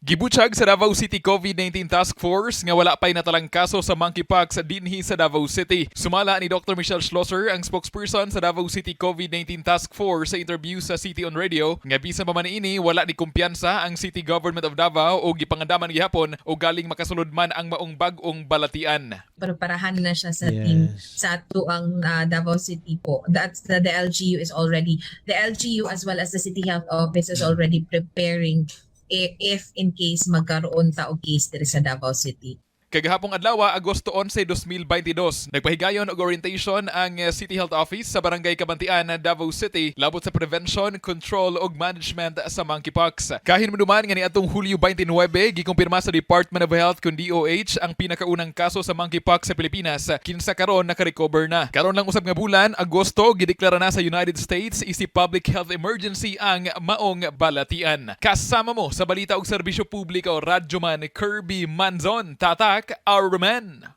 Gibutyag sa Davao City COVID-19 Task Force nga wala pa'y natalang kaso sa Monkeypox dinhi sa Davao City. Sumala ni Dr. Schlosser, ang spokesperson sa Davao City COVID-19 Task Force sa interview sa City on Radio nga bisan pa man niini wala ni kumpiyansa ang City Government of Davao o gipangandaman gihapon o galing makasulod man ang maong bag-ong balatian. Preparahan na siya sa team sa ato ang Davao City po. That's the LGU is already, the LGU as well as the City Health Office is already preparing if in case magkaroon ta og case diri sa Davao City. Kagahapong adlaw, Agosto 11, 2022, nagpahigayon og orientation ang City Health Office sa Barangay Kabantian, Davao City labot sa prevention, control ug management sa Monkeypox. Kahin maduman nga niadtong Hulyo 29, gikumpirma sa Department of Health kun DOH ang pinakaunang kaso sa Monkeypox sa Pilipinas kinsa karon naka-recover na. Karon lang usab nga bulan, Agosto, gideklara na sa United States isip public health emergency ang maong balatian. Kasama mo sa balita og serbisyo publiko Radyo Man Kirby Manzon, Tatak, our man.